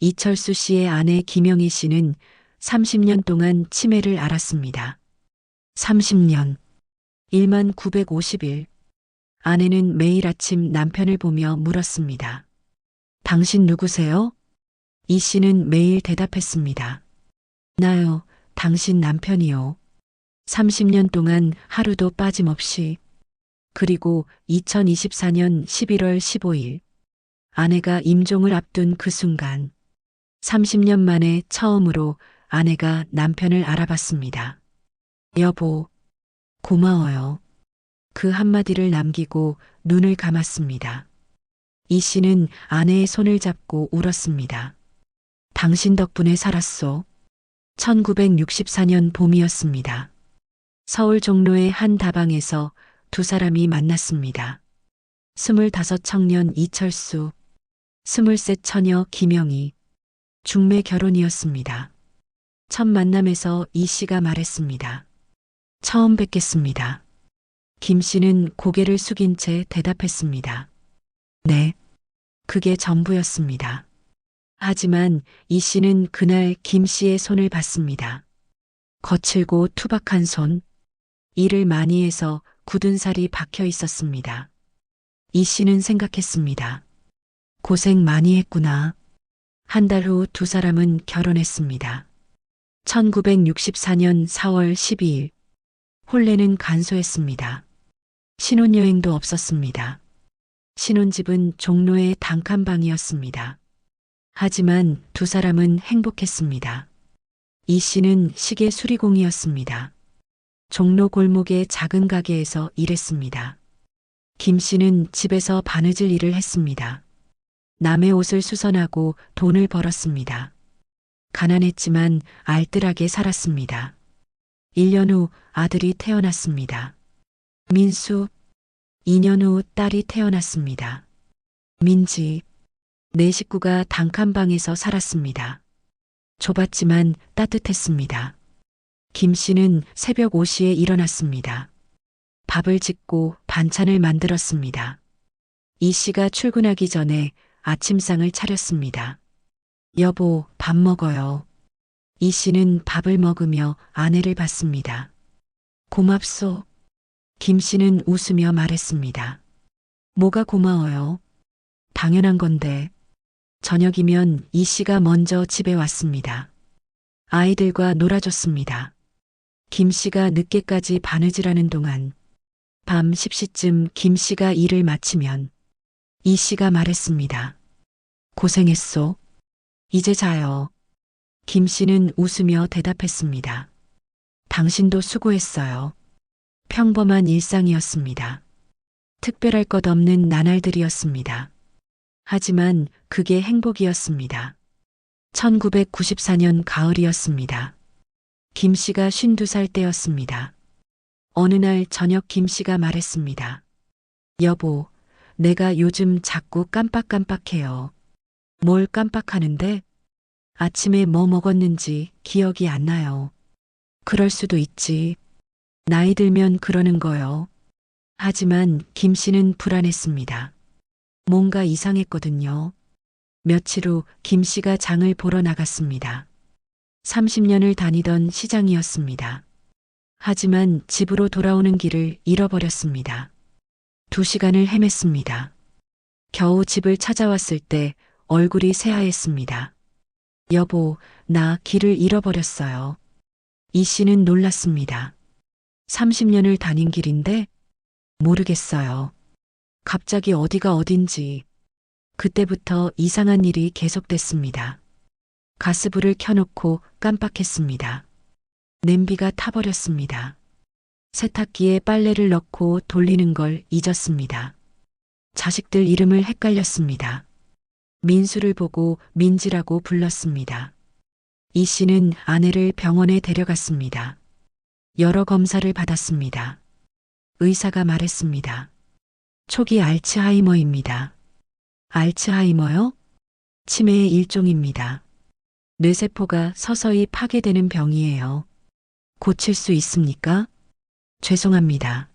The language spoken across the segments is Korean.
이철수 씨의 아내 김영희 씨는 30년 동안 치매를 앓았습니다. 30년, 1만 950일. 아내는 매일 아침 남편을 보며 물었습니다. 당신 누구세요? 이 씨는 매일 대답했습니다. 나요, 당신 남편이요. 30년 동안 하루도 빠짐없이. 그리고 2024년 11월 15일, 아내가 임종을 앞둔 그 순간, 30년 만에 처음으로 아내가 남편을 알아봤습니다. 여보, 고마워요. 그 한마디를 남기고 눈을 감았습니다. 이 씨는 아내의 손을 잡고 울었습니다. 당신 덕분에 살았소. 1964년 봄이었습니다. 서울 종로의 한 다방에서 두 사람이 만났습니다. 25 청년 이철수, 23 처녀 김영희. 중매 결혼이었습니다. 첫 만남에서 이 씨가 말했습니다. 처음 뵙겠습니다. 김 씨는 고개를 숙인 채 대답했습니다. 네. 그게 전부였습니다. 하지만 이 씨는 그날 김 씨의 손을 봤습니다. 거칠고 투박한 손, 일을 많이 해서 굳은 살이 박혀 있었습니다. 이 씨는 생각했습니다. 고생 많이 했구나. 한 달 후 두 사람은 결혼했습니다. 1964년 4월 12일, 혼례는 간소했습니다. 신혼여행도 없었습니다. 신혼집은 종로의 단칸방이었습니다. 하지만 두 사람은 행복했습니다. 이 씨는 시계 수리공이었습니다. 종로 골목의 작은 가게에서 일했습니다. 김 씨는 집에서 바느질 일을 했습니다. 남의 옷을 수선하고 돈을 벌었습니다. 가난했지만 알뜰하게 살았습니다. 1년 후 아들이 태어났습니다. 민수. 2년 후 딸이 태어났습니다. 민지. 네 식구가 단칸방에서 살았습니다. 좁았지만 따뜻했습니다. 김 씨는 새벽 5시에 일어났습니다. 밥을 짓고 반찬을 만들었습니다. 이 씨가 출근하기 전에 아침상을 차렸습니다. 여보, 밥 먹어요. 이 씨는 밥을 먹으며 아내를 봤습니다. 고맙소. 김 씨는 웃으며 말했습니다. 뭐가 고마워요? 당연한 건데. 저녁이면 이 씨가 먼저 집에 왔습니다. 아이들과 놀아줬습니다. 김 씨가 늦게까지 바느질하는 동안 밤 10시쯤 김 씨가 일을 마치면 이 씨가 말했습니다. 고생했소. 이제 자요. 김 씨는 웃으며 대답했습니다. 당신도 수고했어요. 평범한 일상이었습니다. 특별할 것 없는 나날들이었습니다. 하지만 그게 행복이었습니다. 1994년 가을이었습니다. 김 씨가 52살 때였습니다. 어느 날 저녁 김 씨가 말했습니다. 여보, 내가 요즘 자꾸 깜빡깜빡해요. 뭘 깜빡하는데? 아침에 뭐 먹었는지 기억이 안 나요. 그럴 수도 있지. 나이 들면 그러는 거요. 하지만 김 씨는 불안했습니다. 뭔가 이상했거든요. 며칠 후 김 씨가 장을 보러 나갔습니다. 30년을 다니던 시장이었습니다. 하지만 집으로 돌아오는 길을 잃어버렸습니다. 2시간을 헤맸습니다. 겨우 집을 찾아왔을 때 얼굴이 새하였습니다. 여보, 나 길을 잃어버렸어요. 이 씨는 놀랐습니다. 30년을 다닌 길인데? 모르겠어요. 갑자기 어디가 어딘지. 그때부터 이상한 일이 계속됐습니다. 가스불을 켜놓고 깜빡했습니다. 냄비가 타버렸습니다. 세탁기에 빨래를 넣고 돌리는 걸 잊었습니다. 자식들 이름을 헷갈렸습니다. 민수를 보고 민지라고 불렀습니다. 이 씨는 아내를 병원에 데려갔습니다. 여러 검사를 받았습니다. 의사가 말했습니다. 초기 알츠하이머입니다. 알츠하이머요? 치매의 일종입니다. 뇌세포가 서서히 파괴되는 병이에요. 고칠 수 있습니까? 죄송합니다.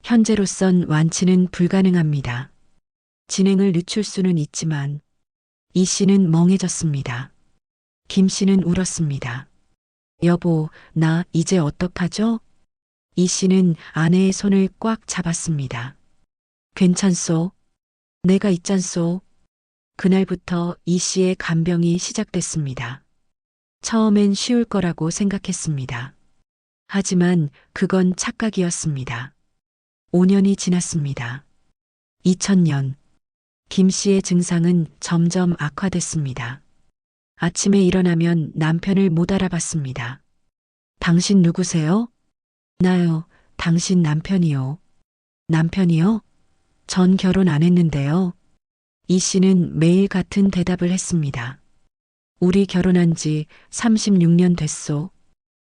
현재로선 완치는 불가능합니다. 진행을 늦출 수는 있지만 이 씨는 멍해졌습니다. 김 씨는 울었습니다. 여보, 나 이제 어떡하죠? 이 씨는 아내의 손을 꽉 잡았습니다. 괜찮소? 내가 있잖소. 그날부터 이 씨의 간병이 시작됐습니다. 처음엔 쉬울 거라고 생각했습니다. 하지만 그건 착각이었습니다. 5년이 지났습니다. 2000년, 김 씨의 증상은 점점 악화됐습니다. 아침에 일어나면 남편을 못 알아봤습니다. 당신 누구세요? 나요, 당신 남편이요. 남편이요? 전 결혼 안 했는데요. 이 씨는 매일 같은 대답을 했습니다. 우리 결혼한 지 36년 됐소.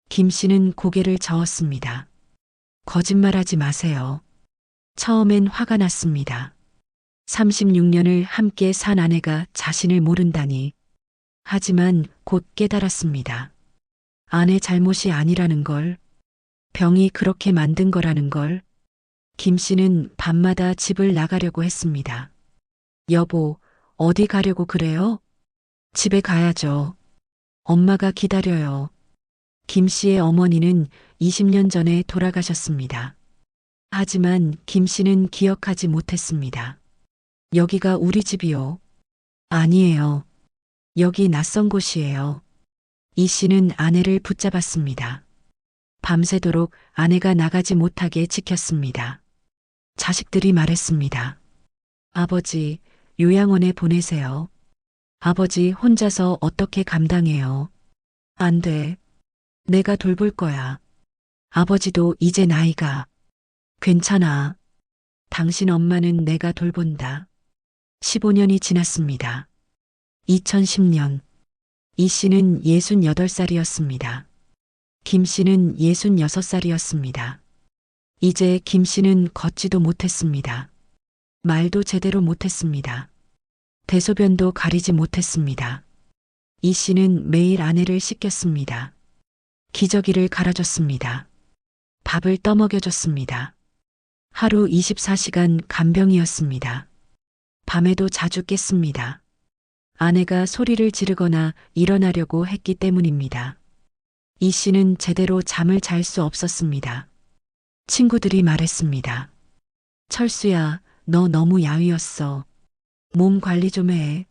김 씨는 고개를 저었습니다. 거짓말하지 마세요. 처음엔 화가 났습니다. 36년을 함께 산 아내가 자신을 모른다니. 하지만 곧 깨달았습니다. 아내 잘못이 아니라는 걸, 병이 그렇게 만든 거라는 걸. 김 씨는 밤마다 집을 나가려고 했습니다. 여보, 어디 가려고 그래요? 집에 가야죠. 엄마가 기다려요. 김 씨의 어머니는 20년 전에 돌아가셨습니다. 하지만 김 씨는 기억하지 못했습니다. 여기가 우리 집이요. 아니에요. 여기 낯선 곳이에요. 이 씨는 아내를 붙잡았습니다. 밤새도록 아내가 나가지 못하게 지켰습니다. 자식들이 말했습니다. 아버지, 요양원에 보내세요. 아버지 혼자서 어떻게 감당해요? 안 돼. 내가 돌볼 거야. 아버지도 이제 나이가. 괜찮아. 당신 엄마는 내가 돌본다. 15년이 지났습니다. 2010년, 이 씨는 68살이었습니다. 김 씨는 66살이었습니다. 이제 김 씨는 걷지도 못했습니다. 말도 제대로 못했습니다. 대소변도 가리지 못했습니다. 이 씨는 매일 아내를 씻겼습니다. 기저귀를 갈아줬습니다. 밥을 떠먹여줬습니다. 하루 24시간 간병이었습니다. 밤에도 자주 깼습니다. 아내가 소리를 지르거나 일어나려고 했기 때문입니다. 이 씨는 제대로 잠을 잘 수 없었습니다. 친구들이 말했습니다. 철수야, 너 너무 야위었어. 몸 관리 좀 해.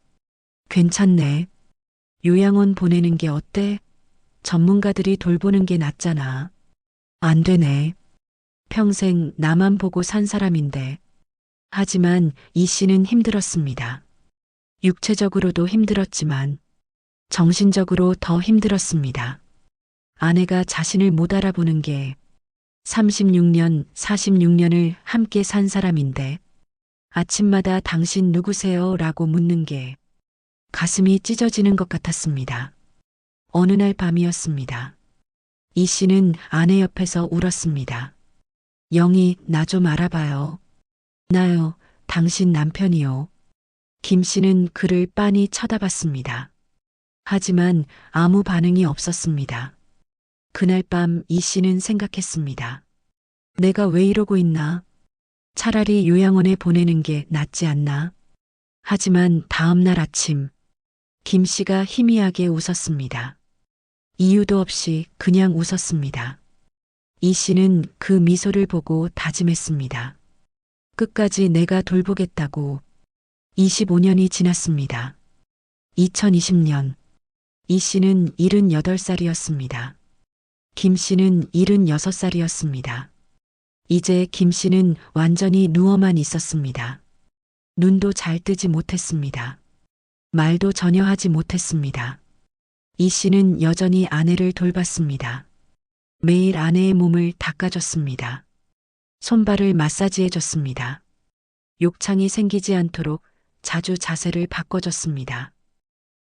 괜찮네. 요양원 보내는 게 어때? 전문가들이 돌보는 게 낫잖아. 안 되네. 평생 나만 보고 산 사람인데. 하지만 이 씨는 힘들었습니다. 육체적으로도 힘들었지만 정신적으로 더 힘들었습니다. 아내가 자신을 못 알아보는 게 36년, 46년을 함께 산 사람인데 아침마다 당신 누구세요? 라고 묻는 게 가슴이 찢어지는 것 같았습니다. 어느 날 밤이었습니다. 이 씨는 아내 옆에서 울었습니다. 영희, 나 좀 알아봐요. 나요, 당신 남편이요. 김 씨는 그를 빤히 쳐다봤습니다. 하지만 아무 반응이 없었습니다. 그날 밤 이 씨는 생각했습니다. 내가 왜 이러고 있나? 차라리 요양원에 보내는 게 낫지 않나? 하지만 다음 날 아침, 김 씨가 희미하게 웃었습니다. 이유도 없이 그냥 웃었습니다. 이 씨는 그 미소를 보고 다짐했습니다. 끝까지 내가 돌보겠다고. 25년이 지났습니다. 2020년, 이 씨는 78살이었습니다. 김 씨는 76살이었습니다. 이제 김 씨는 완전히 누워만 있었습니다. 눈도 잘 뜨지 못했습니다. 말도 전혀 하지 못했습니다. 이 씨는 여전히 아내를 돌봤습니다. 매일 아내의 몸을 닦아줬습니다. 손발을 마사지해줬습니다. 욕창이 생기지 않도록 자주 자세를 바꿔줬습니다.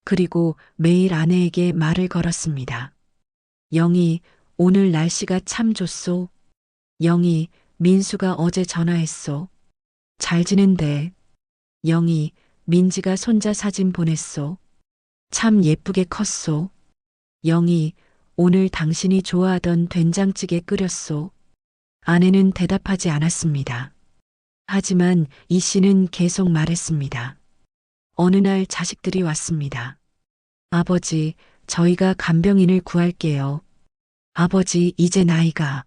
그리고 매일 아내에게 말을 걸었습니다. 영희, 오늘 날씨가 참 좋소. 영희, 민수가 어제 전화했소. 잘 지낸대. 영희, 민지가 손자 사진 보냈소. 참 예쁘게 컸소. 영희, 오늘 당신이 좋아하던 된장찌개 끓였소. 아내는 대답하지 않았습니다. 하지만 이 씨는 계속 말했습니다. 어느 날 자식들이 왔습니다. 아버지, 저희가 간병인을 구할게요. 아버지, 이제 나이가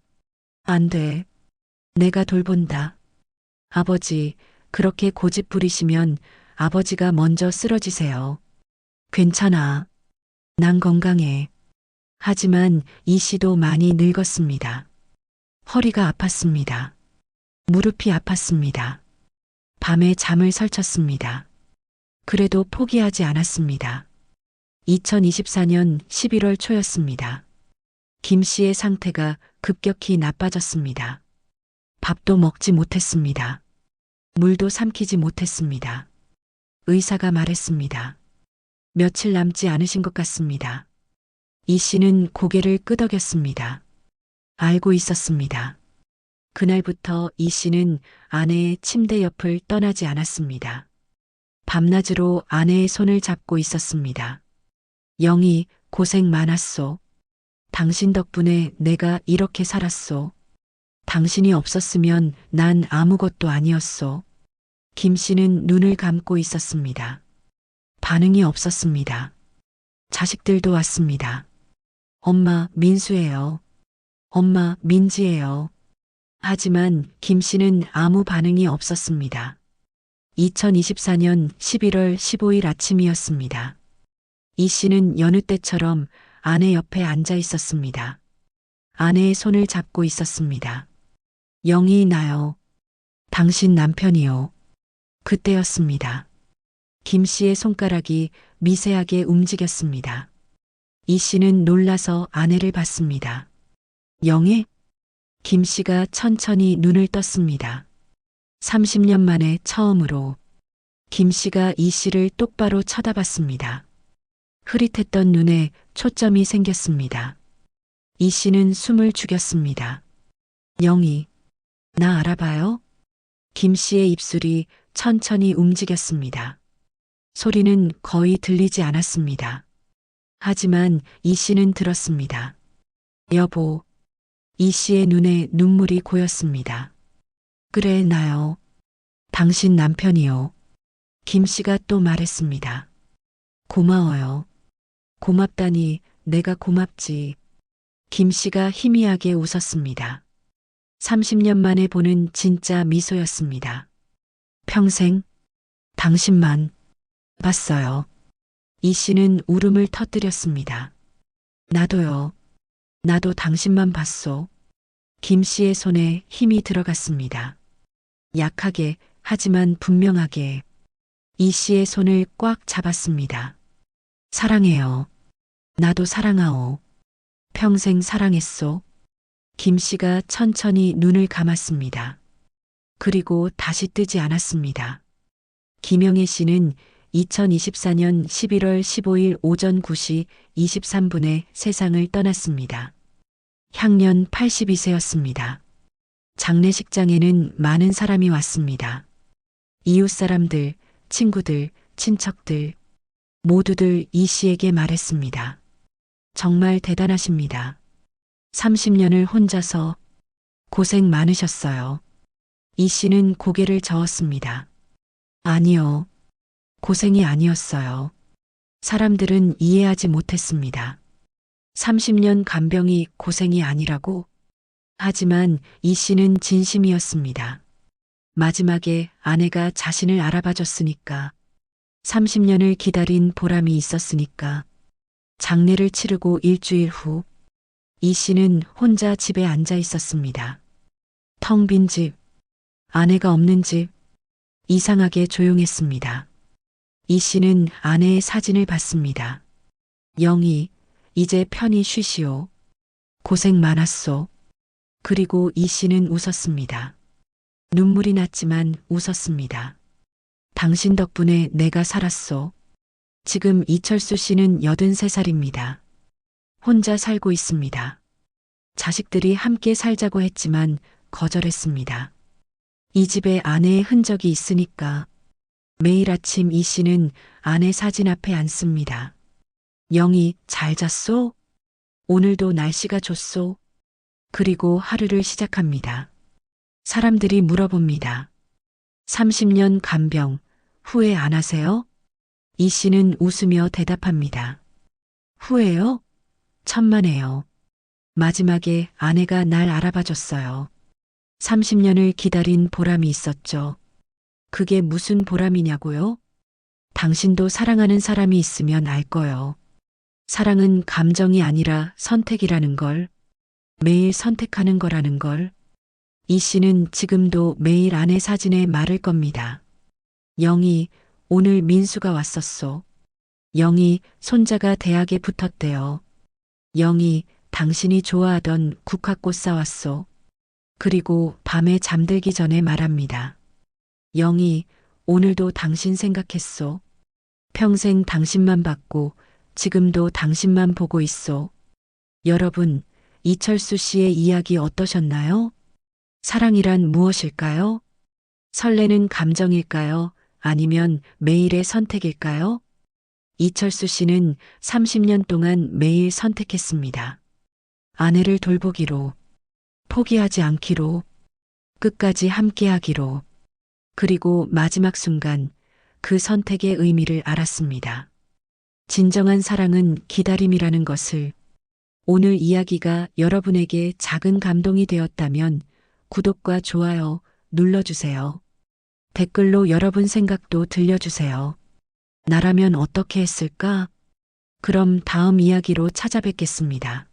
안 돼. 내가 돌본다. 아버지, 그렇게 고집 부리시면 아버지가 먼저 쓰러지세요. 괜찮아. 난 건강해. 하지만 이 씨도 많이 늙었습니다. 허리가 아팠습니다. 무릎이 아팠습니다. 밤에 잠을 설쳤습니다. 그래도 포기하지 않았습니다. 2024년 11월 초였습니다. 김 씨의 상태가 급격히 나빠졌습니다. 밥도 먹지 못했습니다. 물도 삼키지 못했습니다. 의사가 말했습니다. 며칠 남지 않으신 것 같습니다. 이 씨는 고개를 끄덕였습니다. 알고 있었습니다. 그날부터 이 씨는 아내의 침대 옆을 떠나지 않았습니다. 밤낮으로 아내의 손을 잡고 있었습니다. 영희, 고생 많았소. 당신 덕분에 내가 이렇게 살았소. 당신이 없었으면 난 아무것도 아니었소. 김 씨는 눈을 감고 있었습니다. 반응이 없었습니다. 자식들도 왔습니다. 엄마, 민수예요. 엄마, 민지예요. 하지만 김 씨는 아무 반응이 없었습니다. 2024년 11월 15일 아침이었습니다. 이 씨는 여느 때처럼 아내 옆에 앉아 있었습니다. 아내의 손을 잡고 있었습니다. 영희, 나요. 당신 남편이요. 그때였습니다. 김 씨의 손가락이 미세하게 움직였습니다. 이 씨는 놀라서 아내를 봤습니다. 영희? 김 씨가 천천히 눈을 떴습니다. 30년 만에 처음으로 김 씨가 이 씨를 똑바로 쳐다봤습니다. 흐릿했던 눈에 초점이 생겼습니다. 이 씨는 숨을 죽였습니다. 영희, 나 알아봐요? 김 씨의 입술이 천천히 움직였습니다. 소리는 거의 들리지 않았습니다. 하지만 이 씨는 들었습니다. 여보, 이 씨의 눈에 눈물이 고였습니다. 그래, 나요. 당신 남편이요. 김 씨가 또 말했습니다. 고마워요. 고맙다니 내가 고맙지. 김 씨가 희미하게 웃었습니다. 30년 만에 보는 진짜 미소였습니다. 평생 당신만 봤어요. 이 씨는 울음을 터뜨렸습니다. 나도요. 나도 당신만 봤소. 김 씨의 손에 힘이 들어갔습니다. 약하게 하지만 분명하게 이 씨의 손을 꽉 잡았습니다. 사랑해요. 나도 사랑하오. 평생 사랑했소. 김 씨가 천천히 눈을 감았습니다. 그리고 다시 뜨지 않았습니다. 김영애 씨는 2024년 11월 15일 오전 9시 23분에 세상을 떠났습니다. 향년 82세였습니다. 장례식장에는 많은 사람이 왔습니다. 이웃 사람들, 친구들, 친척들, 모두들 이 씨에게 말했습니다. 정말 대단하십니다. 30년을 혼자서 고생 많으셨어요. 이 씨는 고개를 저었습니다. 아니요. 고생이 아니었어요. 사람들은 이해하지 못했습니다. 30년 간병이 고생이 아니라고? 하지만 이 씨는 진심이었습니다. 마지막에 아내가 자신을 알아봐 줬으니까, 30년을 기다린 보람이 있었으니까, 장례를 치르고 일주일 후, 이 씨는 혼자 집에 앉아 있었습니다. 텅 빈 집, 아내가 없는 집, 이상하게 조용했습니다. 이 씨는 아내의 사진을 봤습니다. 영희, 이제 편히 쉬시오. 고생 많았소. 그리고 이 씨는 웃었습니다. 눈물이 났지만 웃었습니다. 당신 덕분에 내가 살았소. 지금 이철수 씨는 83살입니다. 혼자 살고 있습니다. 자식들이 함께 살자고 했지만 거절했습니다. 이 집에 아내의 흔적이 있으니까 매일 아침 이 씨는 아내 사진 앞에 앉습니다. 영희, 잘 잤소? 오늘도 날씨가 좋소? 그리고 하루를 시작합니다. 사람들이 물어봅니다. 30년 간병, 후회 안 하세요? 이 씨는 웃으며 대답합니다. 후회요? 천만에요. 마지막에 아내가 날 알아봐줬어요. 30년을 기다린 보람이 있었죠. 그게 무슨 보람이냐고요? 당신도 사랑하는 사람이 있으면 알 거요. 사랑은 감정이 아니라 선택이라는 걸, 매일 선택하는 거라는 걸. 이 씨는 지금도 매일 아내 사진에 말을 겁니다. 영희, 오늘 민수가 왔었소. 영희, 손자가 대학에 붙었대요. 영희, 당신이 좋아하던 국화꽃 사왔소. 그리고 밤에 잠들기 전에 말합니다. 영희, 오늘도 당신 생각했소. 평생 당신만 봤고 지금도 당신만 보고 있소. 여러분, 이철수 씨의 이야기 어떠셨나요? 사랑이란 무엇일까요? 설레는 감정일까요? 아니면 매일의 선택일까요? 이철수 씨는 30년 동안 매일 선택했습니다. 아내를 돌보기로, 포기하지 않기로, 끝까지 함께하기로, 그리고 마지막 순간 그 선택의 의미를 알았습니다. 진정한 사랑은 기다림이라는 것을. 오늘 이야기가 여러분에게 작은 감동이 되었다면 구독과 좋아요 눌러주세요. 댓글로 여러분 생각도 들려주세요. 나라면 어떻게 했을까? 그럼 다음 이야기로 찾아뵙겠습니다.